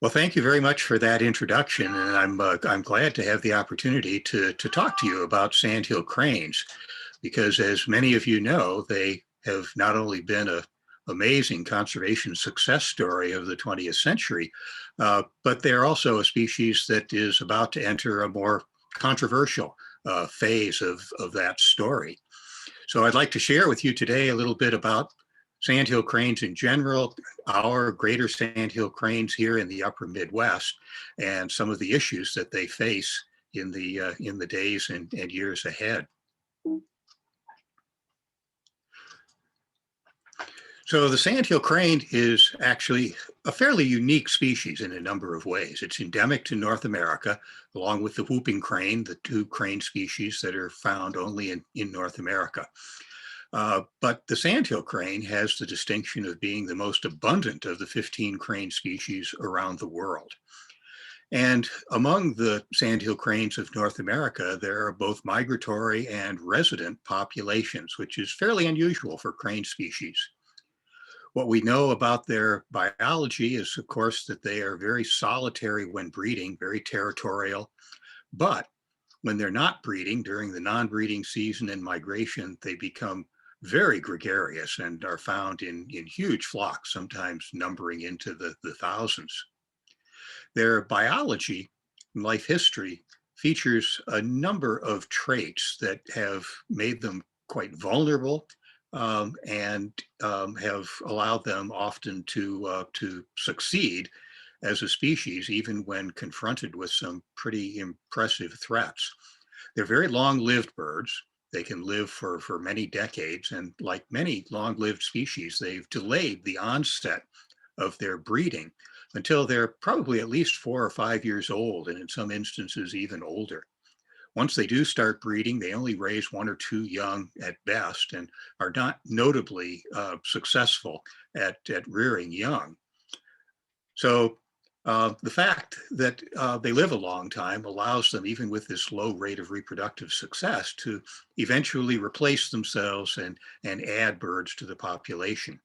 Well, thank you very much for that introduction, and I'm glad to have the opportunity to talk to you about sandhill cranes, because as many of you know, they have not only been a amazing conservation success story of the 20th century, but they're also a species that is about to enter a more controversial phase of that story. So I'd like to share with you today a little bit about sandhill cranes in general, our greater sandhill cranes here in the upper Midwest, and some of the issues that they face in the days and years ahead. So the sandhill crane is actually a fairly unique species in a number of ways. It's endemic to North America, along with the whooping crane, the two crane species that are found only in North America. But the sandhill crane has the distinction of being the most abundant of the 15 crane species around the world. And among the sandhill cranes of North America, there are both migratory and resident populations, which is fairly unusual for crane species. What we know about their biology is, of course, that they are very solitary when breeding, very territorial. But when they're not breeding, during the non-breeding season and migration, they become very gregarious and are found in huge flocks, sometimes numbering into the thousands. Their biology and life history features a number of traits that have made them quite vulnerable and have allowed them often to succeed as a species, even when confronted with some pretty impressive threats. They're very long-lived birds. They can live for many decades, and like many long-lived species, they've delayed the onset of their breeding until they're probably at least 4 or 5 years old, and in some instances even older. Once they do start breeding, they only raise one or two young at best and are not notably successful at rearing young. So the fact that they live a long time allows them, even with this low rate of reproductive success, to eventually replace themselves and add birds to the population.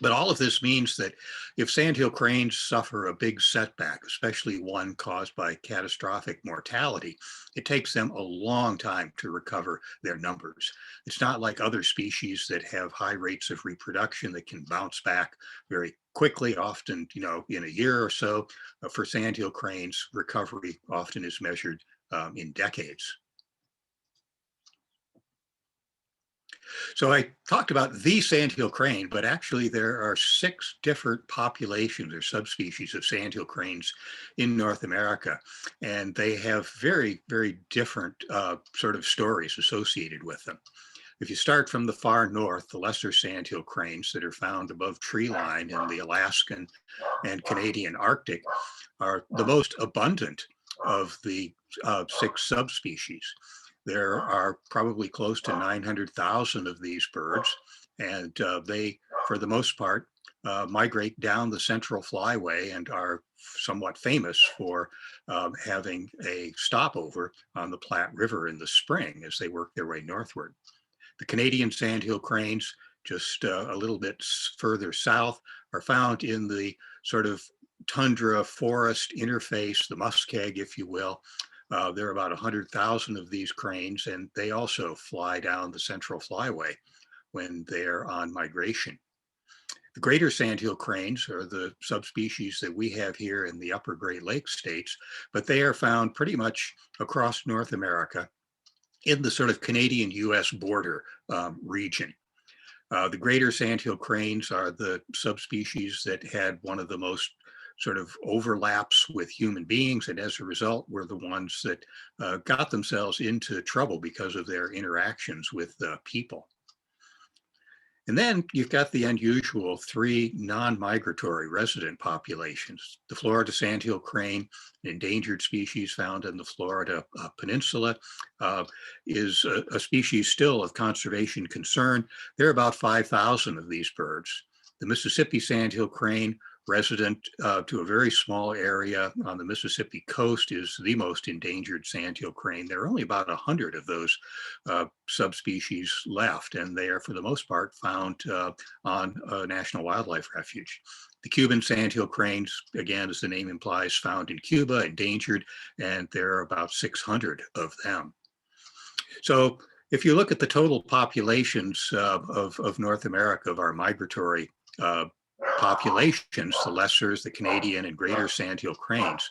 But all of this means that if sandhill cranes suffer a big setback, especially one caused by catastrophic mortality, it takes them a long time to recover their numbers. It's not like other species that have high rates of reproduction that can bounce back very quickly, often, in a year or so. For sandhill cranes, recovery often is measured in decades. So I talked about the sandhill crane, but actually there are 6 different populations or subspecies of sandhill cranes in North America, and they have very, very different sort of stories associated with them. If you start from the far north, the lesser sandhill cranes that are found above tree line in the Alaskan and Canadian Arctic are the most abundant of the 6 subspecies. There are probably close to 900,000 of these birds, and they, for the most part, migrate down the Central Flyway and are somewhat famous for having a stopover on the Platte River in the spring as they work their way northward. The Canadian sandhill cranes, just a little bit further south, are found in the sort of tundra forest interface, the muskeg, if you will. There are about 100,000 of these cranes, and they also fly down the Central Flyway when they're on migration. The greater sandhill cranes are the subspecies that we have here in the upper Great Lakes states, but they are found pretty much across North America in the sort of Canadian-US border region. The greater sandhill cranes are the subspecies that had one of the most sort of overlaps with human beings, and as a result were the ones that got themselves into trouble because of their interactions with people. And then you've got the unusual 3 non-migratory resident populations. The Florida sandhill crane, an endangered species found in the Florida peninsula, is a species still of conservation concern. There are about 5,000 of these birds. The Mississippi sandhill crane resident to a very small area on the Mississippi coast, is the most endangered sandhill crane. There are only about 100 of those subspecies left, and they are for the most part found on a national wildlife refuge. The Cuban sandhill cranes, again, as the name implies, found in Cuba, endangered, and there are about 600 of them. So if you look at the total populations of North America, of our migratory populations, the lessers, the Canadian and greater sandhill cranes,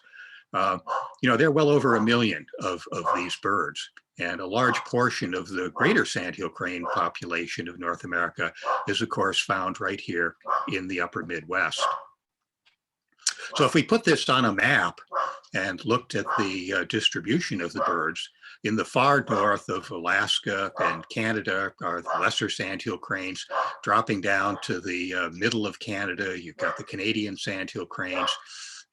there are well over 1 million of these birds. And a large portion of the greater sandhill crane population of North America is, of course, found right here in the upper Midwest. So if we put this on a map and looked at the distribution of the birds, in the far north of Alaska and Canada are the lesser sandhill cranes. Dropping down to the middle of Canada, you've got the Canadian sandhill cranes.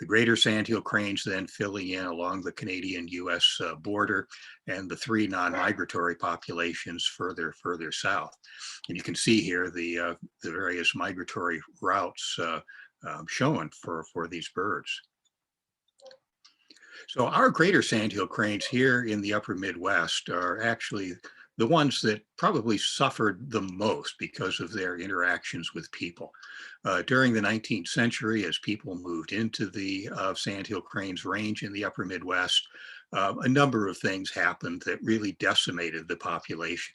The greater sandhill cranes then filling in along the Canadian-US border, and the three non-migratory populations further south. And you can see here the various migratory routes shown for these birds. So our greater sandhill cranes here in the upper Midwest are actually the ones that probably suffered the most because of their interactions with people. During the 19th century, as people moved into the sandhill cranes range in the upper Midwest, a number of things happened that really decimated the population.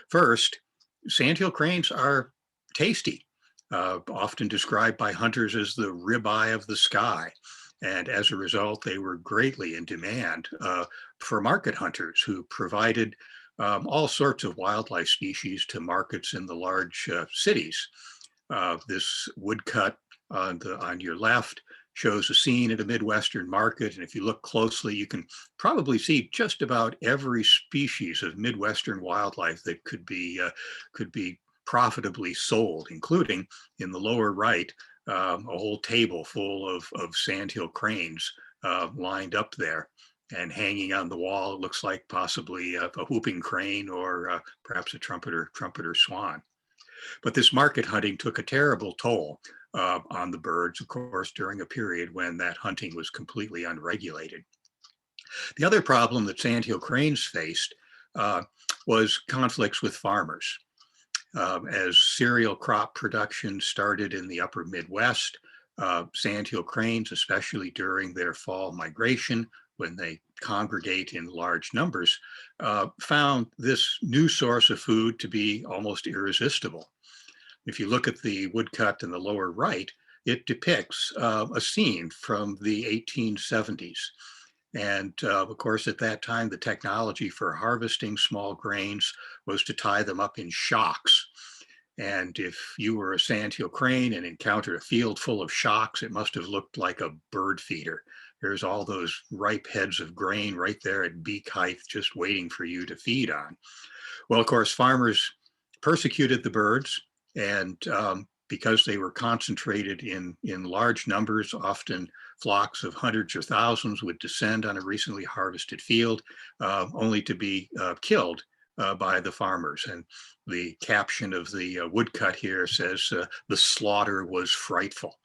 First, sandhill cranes are tasty, often described by hunters as the ribeye of the sky. And as a result, they were greatly in demand for market hunters who provided all sorts of wildlife species to markets in the large cities. This woodcut on your left shows a scene at a Midwestern market. And if you look closely, you can probably see just about every species of Midwestern wildlife that could be profitably sold, including in the lower right, a whole table full of sandhill cranes lined up there and hanging on the wall. It looks like possibly a whooping crane or perhaps a trumpeter swan. But this market hunting took a terrible toll on the birds, of course, during a period when that hunting was completely unregulated. The other problem that sandhill cranes faced was conflicts with farmers. As cereal crop production started in the upper Midwest, sandhill cranes, especially during their fall migration, when they congregate in large numbers, found this new source of food to be almost irresistible. If you look at the woodcut in the lower right, it depicts a scene from the 1870s. And of course, at that time, the technology for harvesting small grains was to tie them up in shocks. And if you were a sandhill crane and encountered a field full of shocks, it must have looked like a bird feeder. There's all those ripe heads of grain right there at beak height, just waiting for you to feed on. Well, of course, farmers persecuted the birds, and because they were concentrated in large numbers, often flocks of hundreds or thousands would descend on a recently harvested field, only to be killed by the farmers. And the caption of the woodcut here says, "The slaughter was frightful."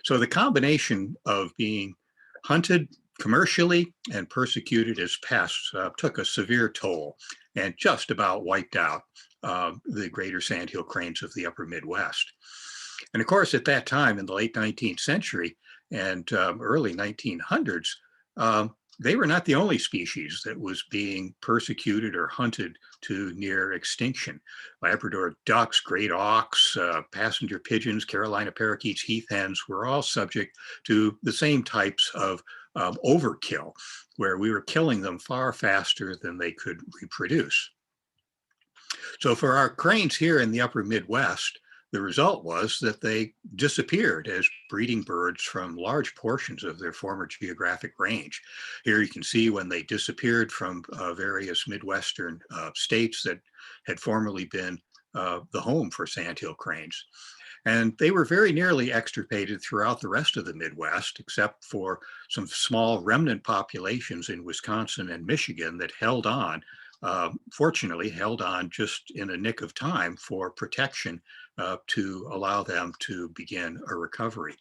So the combination of being hunted commercially and persecuted as pests took a severe toll and just about wiped out the greater sandhill cranes of the upper Midwest. And of course, at that time in the late 19th century and early 1900s, they were not the only species that was being persecuted or hunted to near extinction. Labrador ducks, great auks, passenger pigeons, Carolina parakeets, heath hens were all subject to the same types of overkill, where we were killing them far faster than they could reproduce. So for our cranes here in the upper Midwest, the result was that they disappeared as breeding birds from large portions of their former geographic range. Here you can see when they disappeared from various Midwestern states that had formerly been the home for sandhill cranes. And they were very nearly extirpated throughout the rest of the Midwest, except for some small remnant populations in Wisconsin and Michigan that held on, fortunately held on just in a nick of time for protection to allow them to begin a recovery.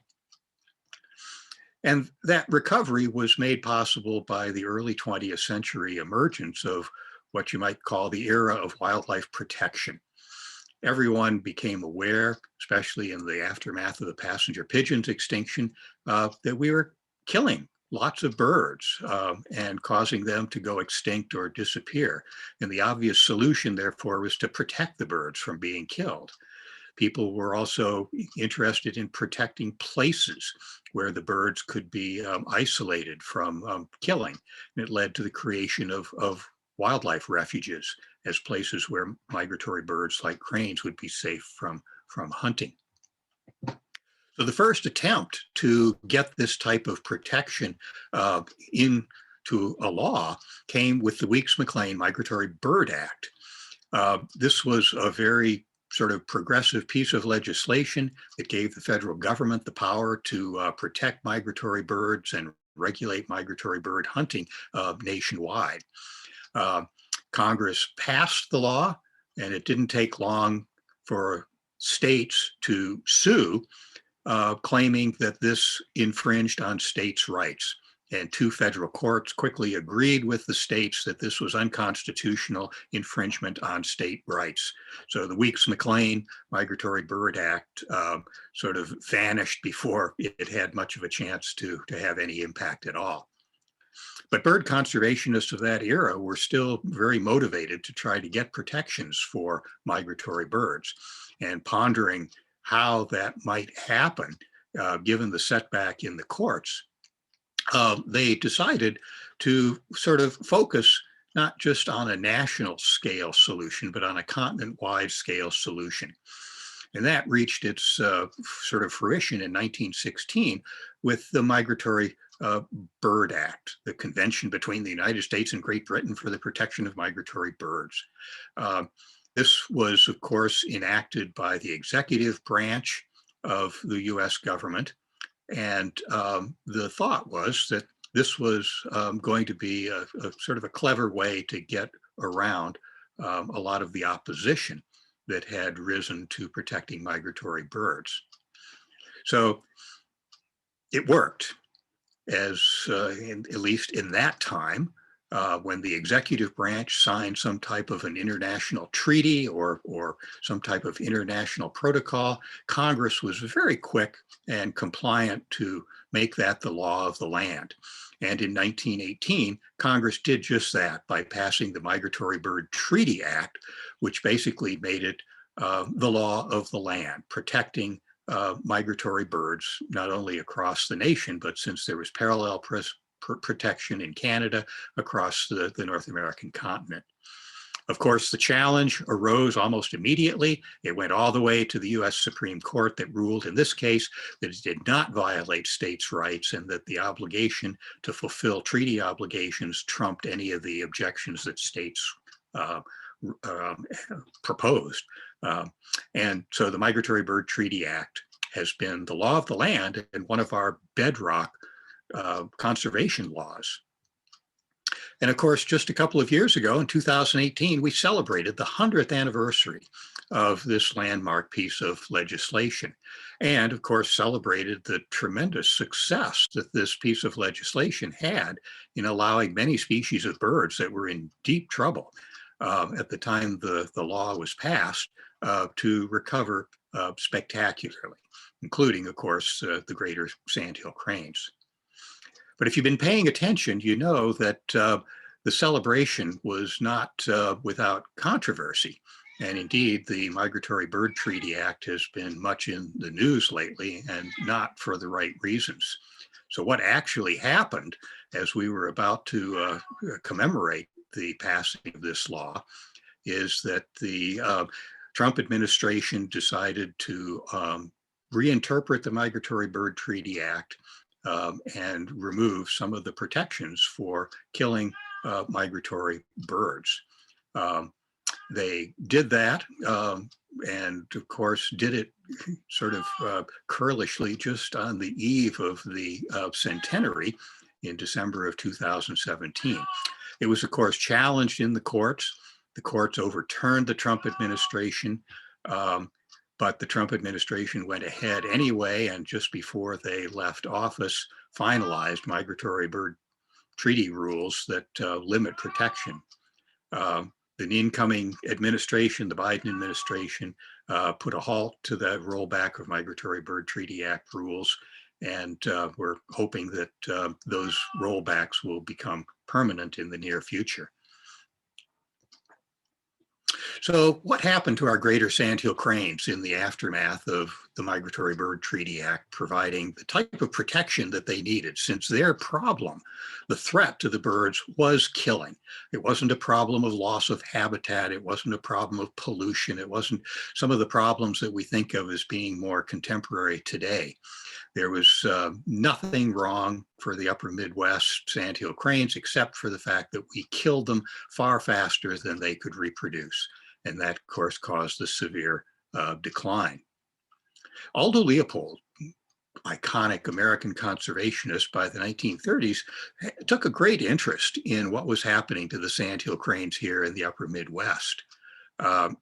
And that recovery was made possible by the early 20th century emergence of what you might call the era of wildlife protection. Everyone became aware, especially in the aftermath of the passenger pigeon's extinction, that we were killing lots of birds and causing them to go extinct or disappear. And the obvious solution, therefore, was to protect the birds from being killed. People were also interested in protecting places where the birds could be isolated from killing. And it led to the creation of wildlife refuges as places where migratory birds like cranes would be safe from hunting. So the first attempt to get this type of protection into a law came with the Weeks-McLean Migratory Bird Act. This was a very sort of progressive piece of legislation that gave the federal government the power to protect migratory birds and regulate migratory bird hunting nationwide. Congress passed the law, and it didn't take long for states to sue, claiming that this infringed on states' rights. And two federal courts quickly agreed with the states that this was unconstitutional infringement on state rights. So the Weeks-McLean Migratory Bird Act sort of vanished before it had much of a chance to have any impact at all. But bird conservationists of that era were still very motivated to try to get protections for migratory birds, and pondering how that might happen given the setback in the courts. They decided to sort of focus not just on a national scale solution, but on a continent-wide scale solution. And that reached its sort of fruition in 1916 with the Migratory Bird Act, the convention between the United States and Great Britain for the protection of migratory birds. This was, of course, enacted by the executive branch of the US government. And the thought was that this was going to be a sort of a clever way to get around a lot of the opposition that had risen to protecting migratory birds. So it worked, at least in that time, when the executive branch signed some type of an international treaty or some type of international protocol. Congress was very quick and compliant to make that the law of the land. And in 1918, Congress did just that by passing the Migratory Bird Treaty Act, which basically made it the law of the land, protecting migratory birds, not only across the nation, but since there was parallel protection in Canada, across the North American continent. Of course, the challenge arose almost immediately. It went all the way to the US Supreme Court that ruled in this case that it did not violate states' rights and that the obligation to fulfill treaty obligations trumped any of the objections that states proposed. And so the Migratory Bird Treaty Act has been the law of the land and one of our bedrock conservation laws. And of course, just a couple of years ago, in 2018, we celebrated the 100th anniversary of this landmark piece of legislation. And of course, celebrated the tremendous success that this piece of legislation had in allowing many species of birds that were in deep trouble at the time the law was passed to recover spectacularly, including, of course, the greater Sandhill cranes. But if you've been paying attention, you know that the celebration was not without controversy. And indeed, the Migratory Bird Treaty Act has been much in the news lately, and not for the right reasons. So what actually happened as we were about to commemorate the passing of this law is that the Trump administration decided to reinterpret the Migratory Bird Treaty Act and remove some of the protections for killing migratory birds. They did that and of course did it sort of curlishly just on the eve of the centenary in December of 2017. It was of course challenged in the courts. The courts overturned the Trump administration. But the Trump administration went ahead anyway, and just before they left office, finalized migratory bird treaty rules that limit protection. The incoming administration, the Biden administration, put a halt to the rollback of Migratory Bird Treaty Act rules, and we're hoping that those rollbacks will become permanent in the near future. So what happened to our greater sandhill cranes in the aftermath of the Migratory Bird Treaty Act providing the type of protection that they needed, since their problem, the threat to the birds, was killing? It wasn't a problem of loss of habitat. It wasn't a problem of pollution. It wasn't some of the problems that we think of as being more contemporary today. There was nothing wrong for the upper Midwest sandhill cranes, except for the fact that we killed them far faster than they could reproduce. And that, of course, caused the severe decline. Aldo Leopold, iconic American conservationist by the 1930s, took a great interest in what was happening to the sandhill cranes here in the upper Midwest.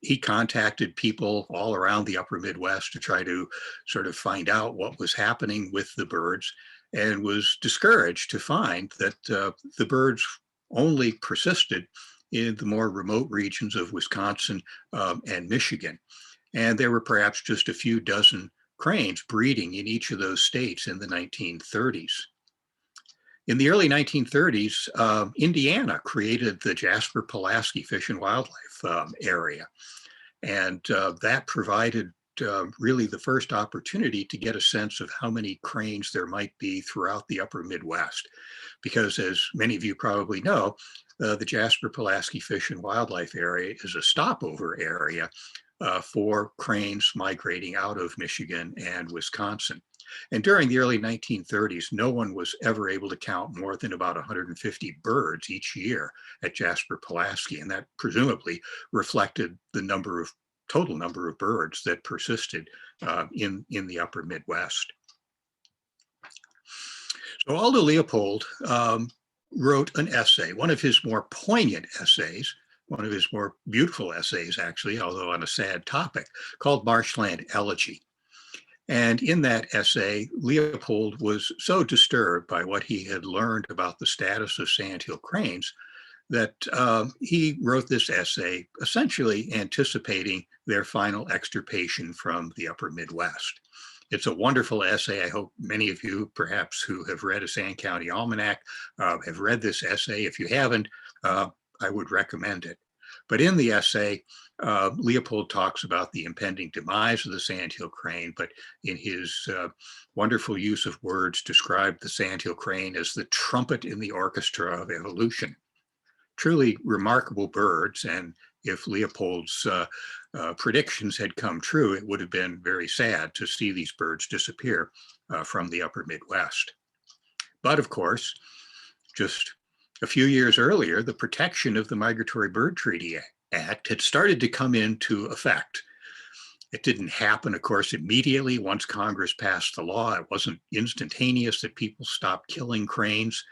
He contacted people all around the upper Midwest to try to sort of find out what was happening with the birds, and was discouraged to find that the birds only persisted in the more remote regions of Wisconsin and Michigan. And there were perhaps just a few dozen cranes breeding in each of those states in the 1930s. In the early 1930s, Indiana created the Jasper-Pulaski Fish and Wildlife area. And that provided really the first opportunity to get a sense of how many cranes there might be throughout the upper Midwest. Because as many of you probably know, the Jasper-Pulaski Fish and Wildlife area is a stopover area for cranes migrating out of Michigan and Wisconsin. And during the early 1930s, no one was ever able to count more than about 150 birds each year at Jasper-Pulaski, and that presumably reflected the total number of birds that persisted in the upper Midwest. So Aldo Leopold wrote an essay, one of his more poignant essays, one of his more beautiful essays, actually, although on a sad topic, called Marshland Elegy. And in that essay, Leopold was so disturbed by what he had learned about the status of sandhill cranes that he wrote this essay essentially anticipating their final extirpation from the upper Midwest. It's a wonderful essay. I hope many of you, perhaps who have read a Sand County Almanac, have read this essay. If you haven't, I would recommend it. But in the essay, Leopold talks about the impending demise of the sandhill crane, but in his wonderful use of words, described the sandhill crane as the trumpet in the orchestra of evolution. Truly remarkable birds, and if Leopold's predictions had come true, it would have been very sad to see these birds disappear from the upper Midwest. But of course, just a few years earlier, the protection of the Migratory Bird Treaty Act had started to come into effect. It didn't happen, of course, immediately once Congress passed the law. It wasn't instantaneous that people stopped killing cranes.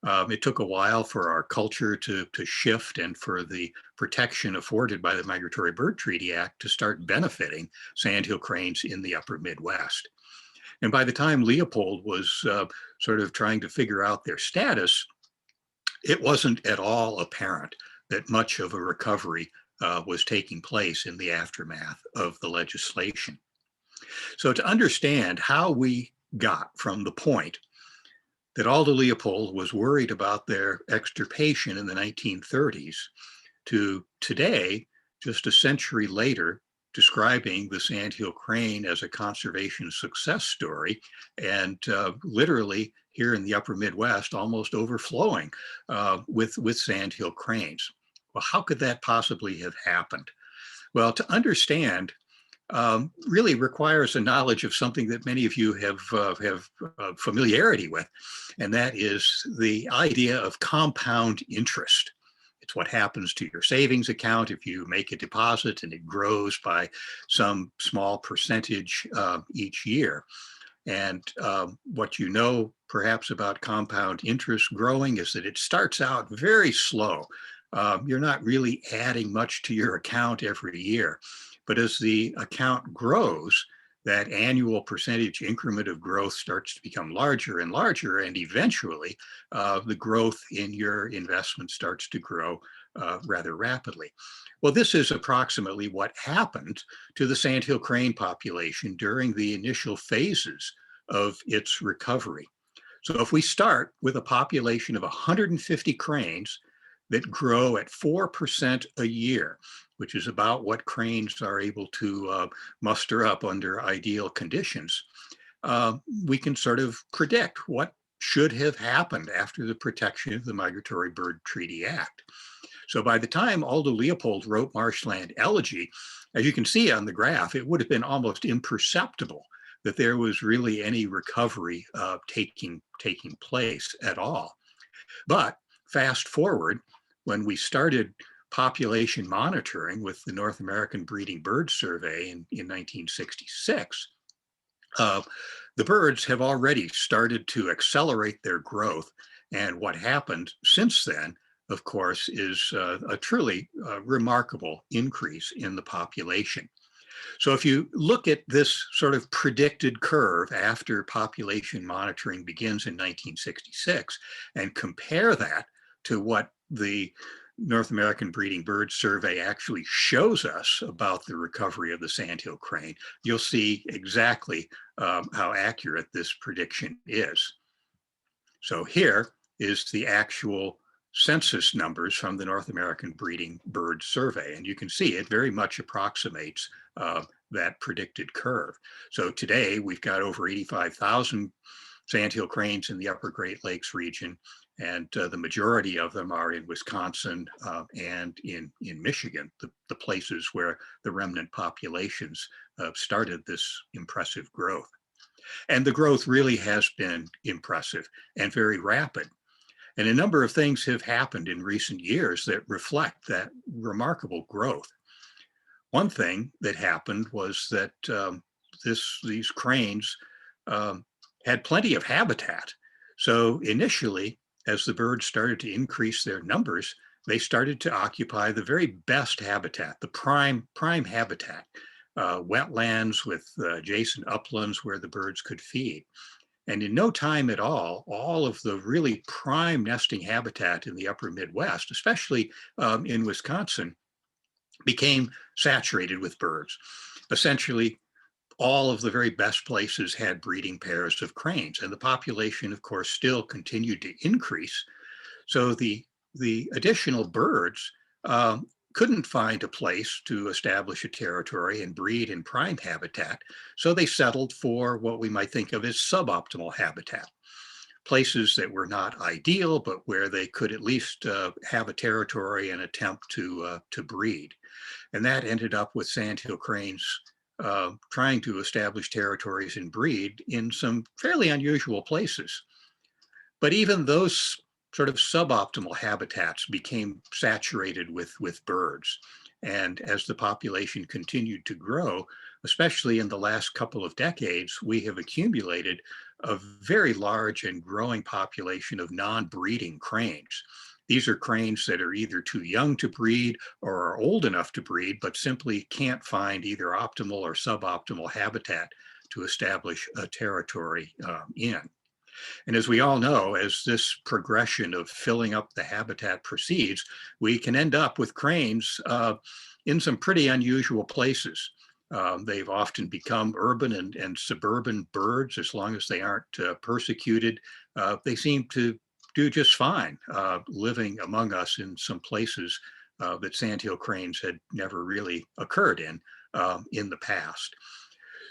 It took a while for our culture to shift and for the protection afforded by the Migratory Bird Treaty Act to start benefiting sandhill cranes in the upper Midwest. And by the time Leopold was sort of trying to figure out their status, it wasn't at all apparent that much of a recovery was taking place in the aftermath of the legislation. So to understand how we got from the point that Aldo Leopold was worried about their extirpation in the 1930s to today, just a century later, describing the sandhill crane as a conservation success story, and literally here in the upper Midwest, almost overflowing with sandhill cranes. Well, how could that possibly have happened? Well, to understand really requires a knowledge of something that many of you have familiarity with, and that is the idea of compound interest. It's what happens to your savings account if you make a deposit and it grows by some small percentage each year. And what you know perhaps about compound interest growing is that it starts out very slow. You're not really adding much to your account every year. But as the account grows, that annual percentage increment of growth starts to become larger and larger, and eventually the growth in your investment starts to grow rather rapidly. Well, this is approximately what happened to the sandhill crane population during the initial phases of its recovery. So if we start with a population of 150 cranes that grow at 4% a year, which is about what cranes are able to muster up under ideal conditions, we can sort of predict what should have happened after the protection of the Migratory Bird Treaty Act. So by the time Aldo Leopold wrote Marshland Elegy, as you can see on the graph, it would have been almost imperceptible that there was really any recovery taking place at all. But fast forward, when we started population monitoring with the North American Breeding Bird Survey in 1966, the birds have already started to accelerate their growth. And what happened since then, of course, is a truly remarkable increase in the population. So if you look at this sort of predicted curve after population monitoring begins in 1966 and compare that to what the North American Breeding Bird Survey actually shows us about the recovery of the sandhill crane, you'll see exactly how accurate this prediction is. So here is the actual census numbers from the North American Breeding Bird Survey, and you can see it very much approximates that predicted curve. So today we've got over 85,000 sandhill cranes in the upper Great Lakes region, and the majority of them are in Wisconsin and in Michigan, the places where the remnant populations started this impressive growth. And the growth really has been impressive and very rapid. And a number of things have happened in recent years that reflect that remarkable growth. One thing that happened was that these cranes had plenty of habitat. So initially, as the birds started to increase their numbers, they started to occupy the very best habitat, the prime habitat, wetlands with adjacent uplands where the birds could feed. And in no time at all of the really prime nesting habitat in the upper Midwest, especially in Wisconsin, became saturated with birds. Essentially, all of the very best places had breeding pairs of cranes, and the population, of course, still continued to increase. So the additional birds couldn't find a place to establish a territory and breed in prime habitat, so they settled for what we might think of as suboptimal habitat, places that were not ideal, but where they could at least have a territory and attempt to breed. And that ended up with sandhill cranes trying to establish territories and breed in some fairly unusual places. But even those sort of suboptimal habitats became saturated with birds. And as the population continued to grow, especially in the last couple of decades, we have accumulated a very large and growing population of non-breeding cranes. These are cranes that are either too young to breed or are old enough to breed, but simply can't find either optimal or suboptimal habitat to establish a territory in. And as we all know, as this progression of filling up the habitat proceeds, we can end up with cranes in some pretty unusual places. They've often become urban and suburban birds as long as they aren't persecuted. They seem to do just fine living among us in some places that sandhill cranes had never really occurred in the past.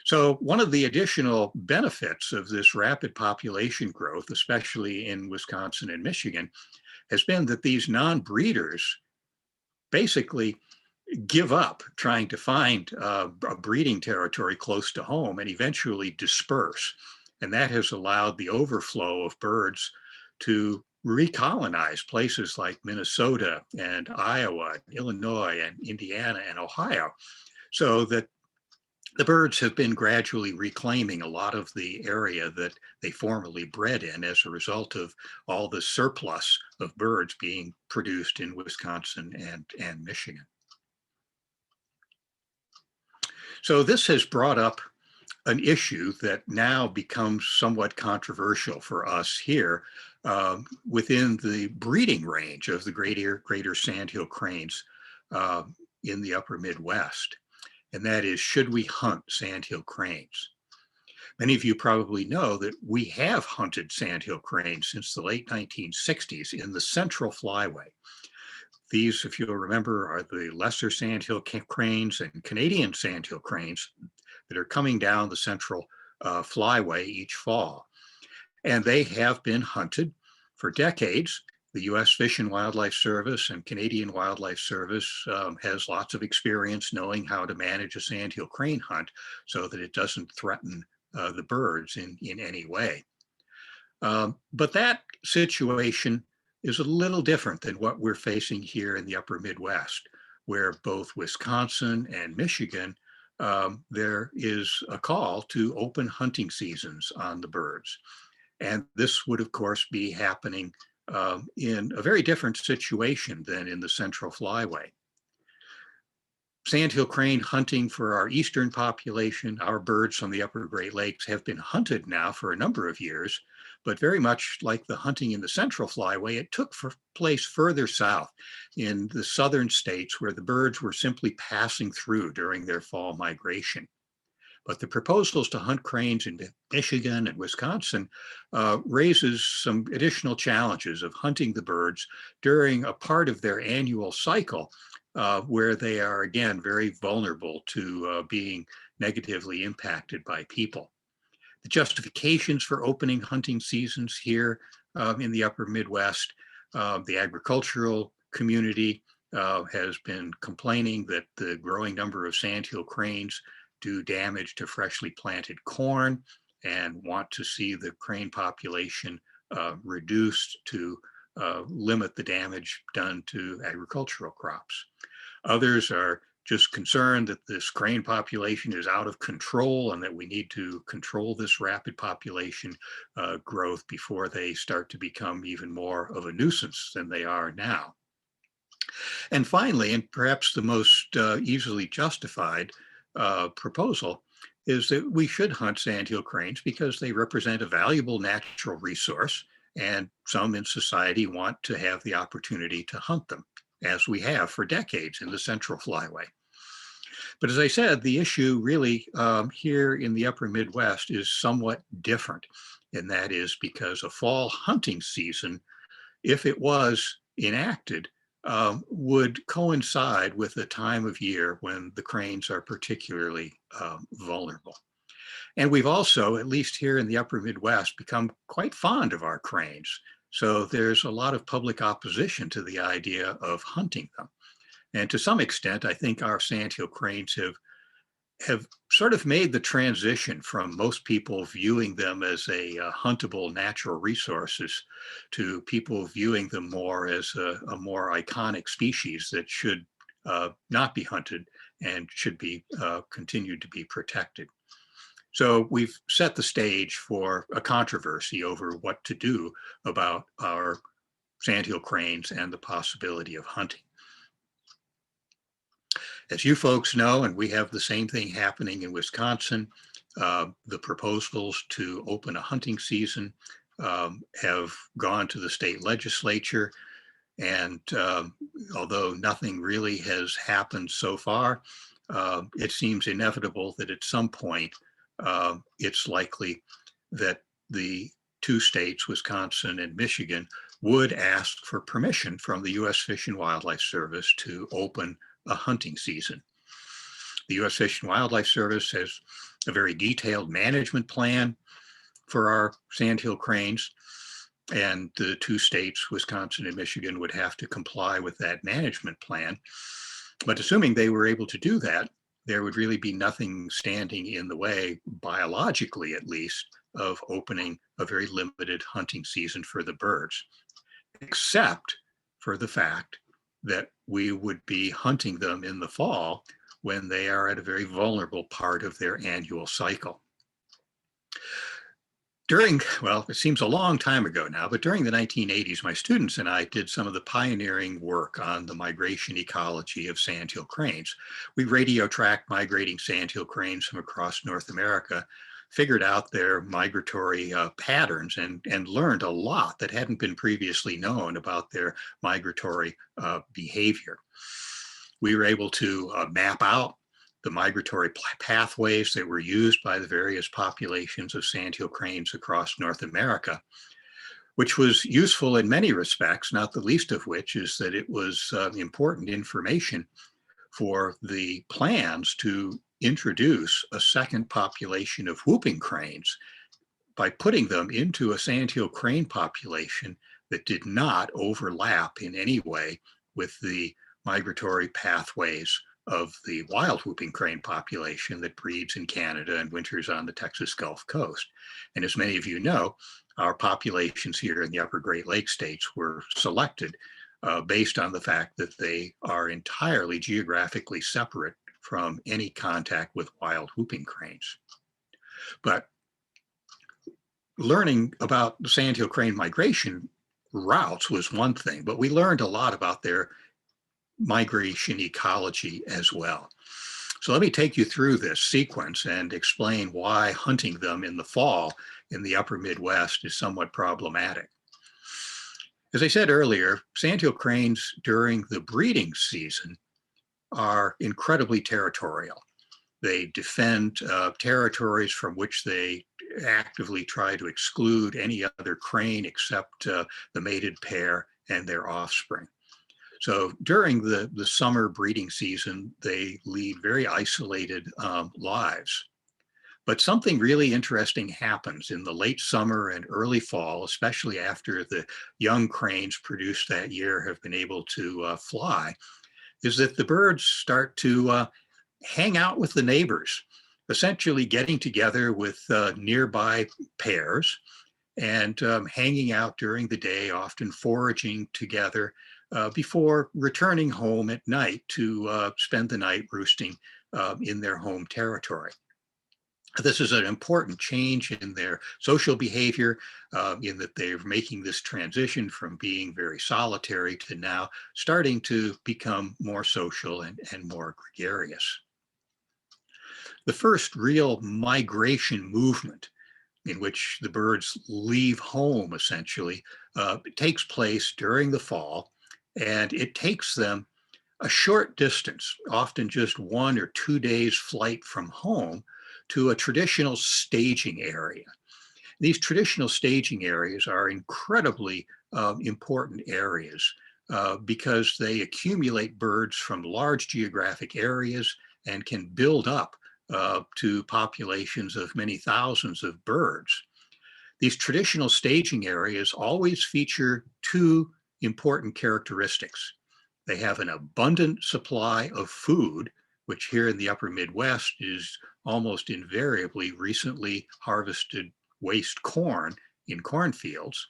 So one of the additional benefits of this rapid population growth, especially in Wisconsin and Michigan, has been that these non-breeders basically give up trying to find a breeding territory close to home and eventually disperse. And that has allowed the overflow of birds to recolonize places like Minnesota and Iowa, Illinois and Indiana and Ohio, so that the birds have been gradually reclaiming a lot of the area that they formerly bred in as a result of all the surplus of birds being produced in Wisconsin and Michigan. So this has brought up an issue that now becomes somewhat controversial for us here within the breeding range of the greater sandhill cranes uh, in the upper Midwest. And that is, should we hunt sandhill cranes? Many of you probably know that we have hunted sandhill cranes since the late 1960s in the Central Flyway. These, if you'll remember, are the lesser sandhill cranes and Canadian sandhill cranes that are coming down the Central Flyway each fall. And they have been hunted for decades. The U.S. Fish and Wildlife Service and Canadian Wildlife Service has lots of experience knowing how to manage a sandhill crane hunt so that it doesn't threaten the birds in any way. But that situation is a little different than what we're facing here in the upper Midwest, where both Wisconsin and Michigan, there is a call to open hunting seasons on the birds. And this would, of course, be happening in a very different situation than in the Central Flyway. Sandhill crane hunting for our eastern population, our birds from the upper Great Lakes, have been hunted now for a number of years, but very much like the hunting in the Central Flyway, it took place further south in the southern states where the birds were simply passing through during their fall migration. But the proposals to hunt cranes in Michigan and Wisconsin raises some additional challenges of hunting the birds during a part of their annual cycle where they are, again, very vulnerable to being negatively impacted by people. The justifications for opening hunting seasons here in the upper Midwest, the agricultural community has been complaining that the growing number of sandhill cranes do damage to freshly planted corn and want to see the crane population reduced to limit the damage done to agricultural crops. Others are just concerned that this crane population is out of control and that we need to control this rapid population growth before they start to become even more of a nuisance than they are now. And finally, and perhaps the most easily justified proposal, is that we should hunt sandhill cranes because they represent a valuable natural resource, and some in society want to have the opportunity to hunt them, as we have for decades in the Central Flyway. But as I said, the issue really here in the upper Midwest is somewhat different, and that is because a fall hunting season, if it was enacted, would coincide with the time of year when the cranes are particularly vulnerable. And we've also, at least here in the upper Midwest, become quite fond of our cranes. So there's a lot of public opposition to the idea of hunting them. And to some extent, I think our sandhill cranes have sort of made the transition from most people viewing them as a huntable natural resources to people viewing them more as a more iconic species that should not be hunted and should be continued to be protected. So we've set the stage for a controversy over what to do about our sandhill cranes and the possibility of hunting. As you folks know, and we have the same thing happening in Wisconsin, the proposals to open a hunting season have gone to the state legislature. And although nothing really has happened so far, it seems inevitable that at some point it's likely that the two states, Wisconsin and Michigan, would ask for permission from the U.S. Fish and Wildlife Service to open a hunting season. The U.S. Fish and Wildlife Service has a very detailed management plan for our sandhill cranes, and the two states, Wisconsin and Michigan, would have to comply with that management plan. But assuming they were able to do that, there would really be nothing standing in the way, biologically at least, of opening a very limited hunting season for the birds, except for the fact that we would be hunting them in the fall when they are at a very vulnerable part of their annual cycle. Well, it seems a long time ago now, but during the 1980s, my students and I did some of the pioneering work on the migration ecology of sandhill cranes. We radio tracked migrating sandhill cranes from across North America, figured out their migratory patterns, and learned a lot that hadn't been previously known about their migratory behavior. We were able to map out the migratory pathways that were used by the various populations of sandhill cranes across North America, which was useful in many respects, not the least of which is that it was important information for the plans to introduce a second population of whooping cranes by putting them into a sandhill crane population that did not overlap in any way with the migratory pathways of the wild whooping crane population that breeds in Canada and winters on the Texas Gulf Coast. And as many of you know, our populations here in the upper Great Lakes states were selected based on the fact that they are entirely geographically separate from any contact with wild whooping cranes. But learning about the sandhill crane migration routes was one thing, but we learned a lot about their migration ecology as well. So let me take you through this sequence and explain why hunting them in the fall in the upper Midwest is somewhat problematic. As I said earlier, sandhill cranes during the breeding season are incredibly territorial. They defend territories from which they actively try to exclude any other crane except the mated pair and their offspring. So during the summer breeding season, they lead very isolated lives. But something really interesting happens in the late summer and early fall, especially after the young cranes produced that year have been able to fly, is that the birds start to hang out with the neighbors, essentially getting together with nearby pairs and hanging out during the day, often foraging together before returning home at night to spend the night roosting in their home territory. This is an important change in their social behavior in that they're making this transition from being very solitary to now starting to become more social and more gregarious. The first real migration movement in which the birds leave home essentially takes place during the fall, and it takes them a short distance, often just 1 or 2 days flight from home, to a traditional staging area. These traditional staging areas are incredibly important areas because they accumulate birds from large geographic areas and can build up to populations of many thousands of birds. These traditional staging areas always feature two important characteristics. They have an abundant supply of food, which here in the upper Midwest is almost invariably recently harvested waste corn in cornfields.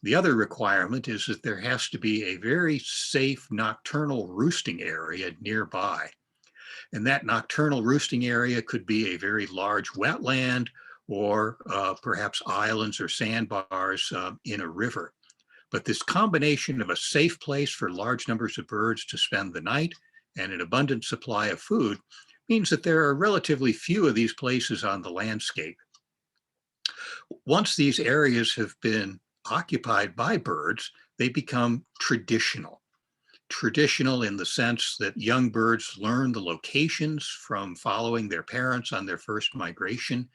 The other requirement is that there has to be a very safe nocturnal roosting area nearby. And that nocturnal roosting area could be a very large wetland or perhaps islands or sandbars in a river. But this combination of a safe place for large numbers of birds to spend the night and an abundant supply of food means that there are relatively few of these places on the landscape. Once these areas have been occupied by birds, they become traditional. Traditional in the sense that young birds learn the locations from following their parents on their first migration,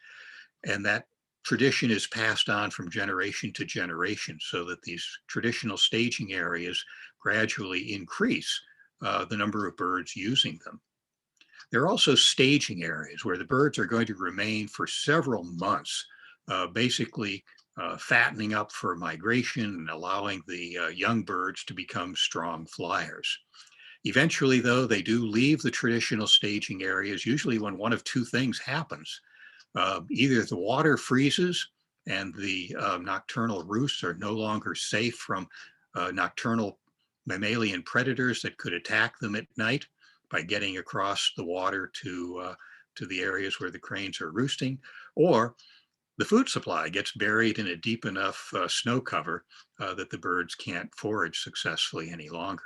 and that tradition is passed on from generation to generation so that these traditional staging areas gradually increase the number of birds using them. There are also staging areas where the birds are going to remain for several months, basically fattening up for migration and allowing the young birds to become strong flyers. Eventually, though, they do leave the traditional staging areas, usually when one of two things happens. Either the water freezes and the nocturnal roosts are no longer safe from nocturnal mammalian predators that could attack them at night by getting across the water to the areas where the cranes are roosting, or the food supply gets buried in a deep enough snow cover that the birds can't forage successfully any longer.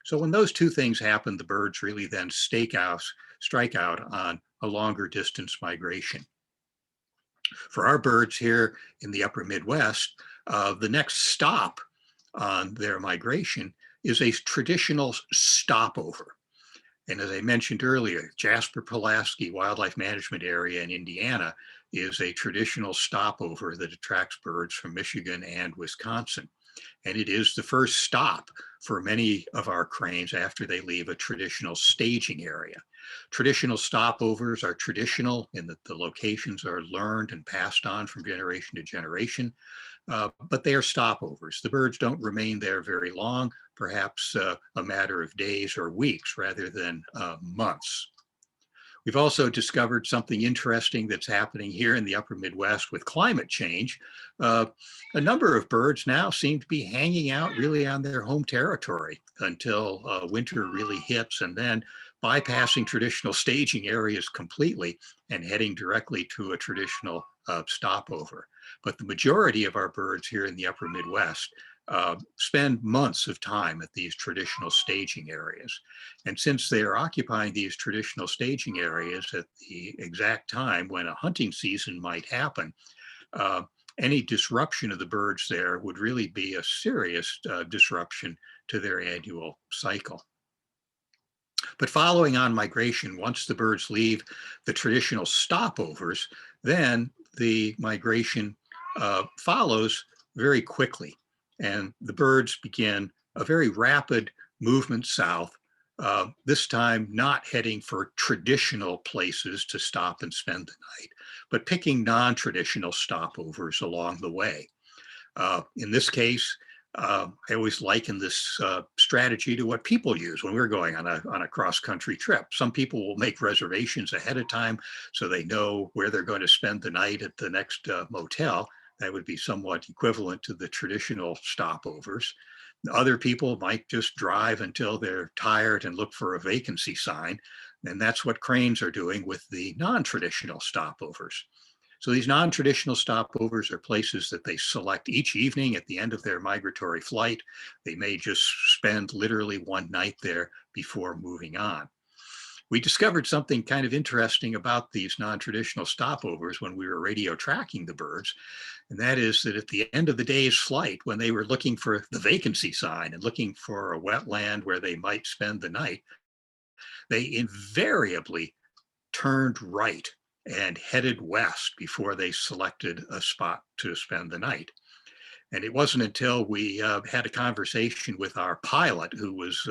So when those two things happen, the birds really then strike out on a longer distance migration. For our birds here in the upper Midwest, the next stop on their migration is a traditional stopover. And as I mentioned earlier, Jasper-Pulaski Wildlife Management Area in Indiana is a traditional stopover that attracts birds from Michigan and Wisconsin. And it is the first stop for many of our cranes after they leave a traditional staging area. Traditional stopovers are traditional in that the locations are learned and passed on from generation to generation, but they are stopovers. The birds don't remain there very long, perhaps a matter of days or weeks rather than months. We've also discovered something interesting that's happening here in the upper Midwest with climate change. A number of birds now seem to be hanging out really on their home territory until winter really hits, and then bypassing traditional staging areas completely and heading directly to a traditional stopover. But the majority of our birds here in the upper Midwest spend months of time at these traditional staging areas. And since they are occupying these traditional staging areas at the exact time when a hunting season might happen, any disruption of the birds there would really be a serious disruption to their annual cycle. But following on migration, once the birds leave the traditional stopovers, then the migration follows very quickly. And the birds begin a very rapid movement south, this time not heading for traditional places to stop and spend the night, but picking non-traditional stopovers along the way. In this case, I always liken this strategy to what people use when we're going on a cross-country trip. Some people will make reservations ahead of time so they know where they're going to spend the night at the next motel. That would be somewhat equivalent to the traditional stopovers. Other people might just drive until they're tired and look for a vacancy sign. And that's what cranes are doing with the non-traditional stopovers. So these non-traditional stopovers are places that they select each evening at the end of their migratory flight. They may just spend literally one night there before moving on. We discovered something kind of interesting about these non-traditional stopovers when we were radio tracking the birds. And that is that at the end of the day's flight, when they were looking for the vacancy sign and looking for a wetland where they might spend the night, they invariably turned right and headed west before they selected a spot to spend the night. And it wasn't until we had a conversation with our pilot who was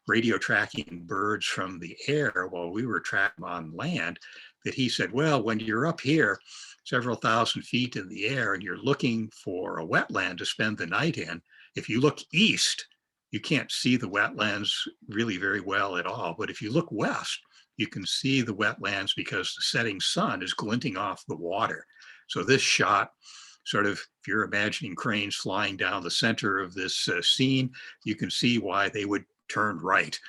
radio tracking birds from the air while we were tracking on land that he said, well, when you're up here several thousand feet in the air and you're looking for a wetland to spend the night in, if you look east, you can't see the wetlands really very well at all. But if you look west, you can see the wetlands because the setting sun is glinting off the water. So this shot, sort of, if you're imagining cranes flying down the center of this scene, you can see why they would turn right,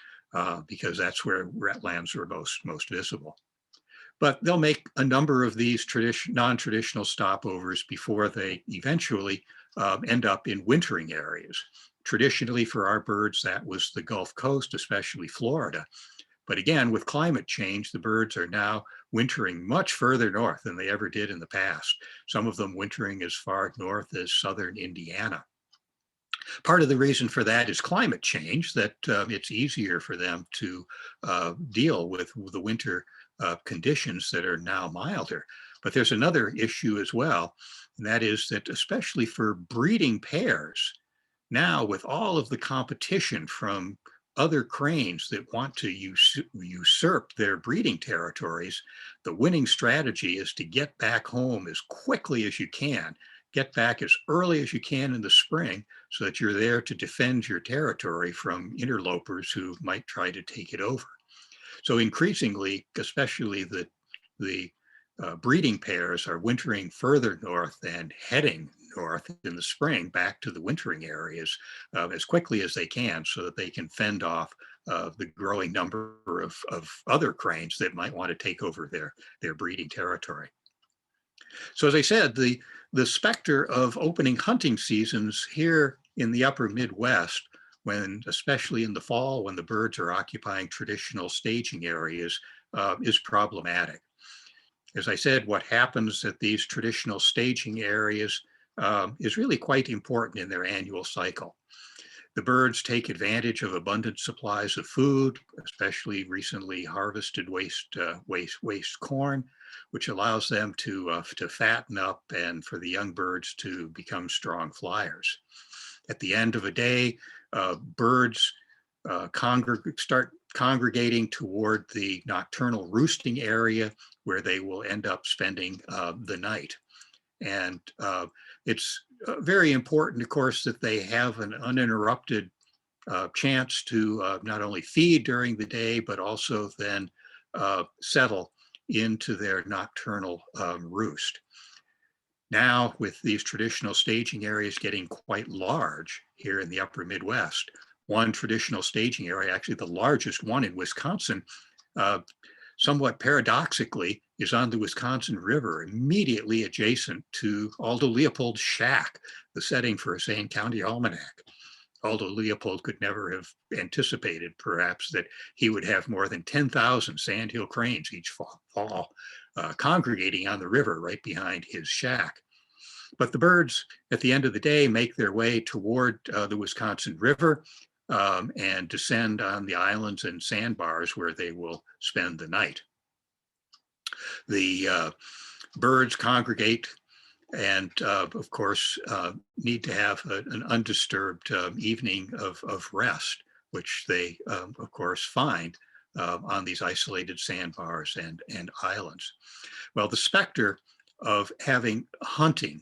because that's where wetlands are most visible. But they'll make a number of these non-traditional stopovers before they eventually end up in wintering areas. Traditionally for our birds, that was the Gulf Coast, especially Florida. But again, with climate change, the birds are now wintering much further north than they ever did in the past. Some of them wintering as far north as southern Indiana. Part of the reason for that is climate change, that it's easier for them to deal with the winter conditions that are now milder. But there's another issue as well, and that is that especially for breeding pairs, now with all of the competition from other cranes that want to usurp their breeding territories, the winning strategy is to get back home as quickly as you can, get back as early as you can in the spring so that you're there to defend your territory from interlopers who might try to take it over. So increasingly, especially the breeding pairs are wintering further north and heading north in the spring back to the wintering areas as quickly as they can so that they can fend off the growing number of other cranes that might want to take over their breeding territory. So as I said, the specter of opening hunting seasons here in the upper Midwest, when especially in the fall when the birds are occupying traditional staging areas, is problematic. As I said, what happens at these traditional staging areas is really quite important in their annual cycle. The birds take advantage of abundant supplies of food, especially recently harvested waste corn, which allows them to fatten up and for the young birds to become strong flyers. At the end of a day, birds start congregating toward the nocturnal roosting area where they will end up spending the night. And it's very important, of course, that they have an uninterrupted chance to not only feed during the day, but also then settle into their nocturnal roost. Now, with these traditional staging areas getting quite large here in the upper Midwest, one traditional staging area, actually the largest one in Wisconsin, uh, somewhat paradoxically, is on the Wisconsin River, immediately adjacent to Aldo Leopold's shack, the setting for a Zane County Almanac. Aldo Leopold could never have anticipated, perhaps, that he would have more than 10,000 sandhill cranes each fall congregating on the river right behind his shack. But the birds, at the end of the day, make their way toward the Wisconsin River and descend on the islands and sandbars where they will spend the night. The birds congregate and of course need to have an undisturbed evening of rest, which they of course find on these isolated sandbars and islands. Well, the specter of having hunting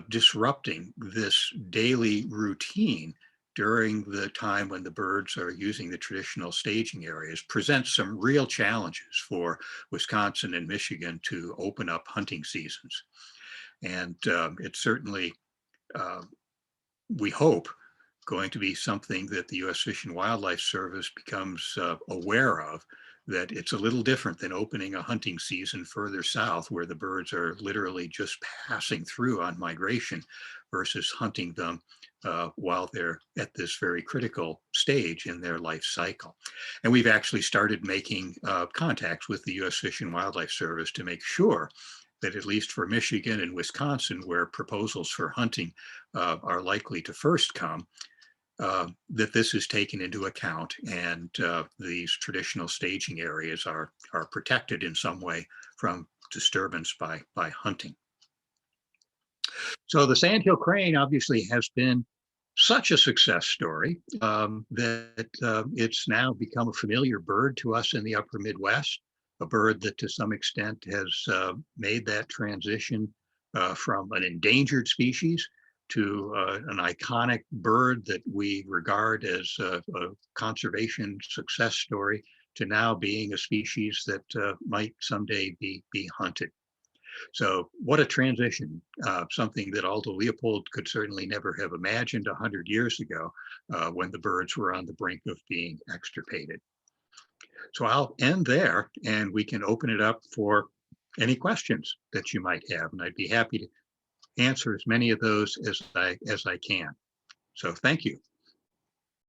disrupting this daily routine during the time when the birds are using the traditional staging areas presents some real challenges for Wisconsin and Michigan to open up hunting seasons. And it's certainly, uh, we hope, going to be something that the U.S. Fish and Wildlife Service becomes aware of, that it's a little different than opening a hunting season further south where the birds are literally just passing through on migration versus hunting them while they're at this very critical stage in their life cycle. And we've actually started making contacts with the U.S. Fish and Wildlife Service to make sure that at least for Michigan and Wisconsin, where proposals for hunting are likely to first come, that this is taken into account and these traditional staging areas are protected in some way from disturbance by hunting. So the Sandhill crane obviously has been such a success story that it's now become a familiar bird to us in the upper Midwest, a bird that to some extent has made that transition from an endangered species to an iconic bird that we regard as a conservation success story to now being a species that might someday be hunted. So what a transition, something that Aldo Leopold could certainly never have imagined 100 years ago when the birds were on the brink of being extirpated. So I'll end there and we can open it up for any questions that you might have. And I'd be happy to answer as many of those as I can. So thank you.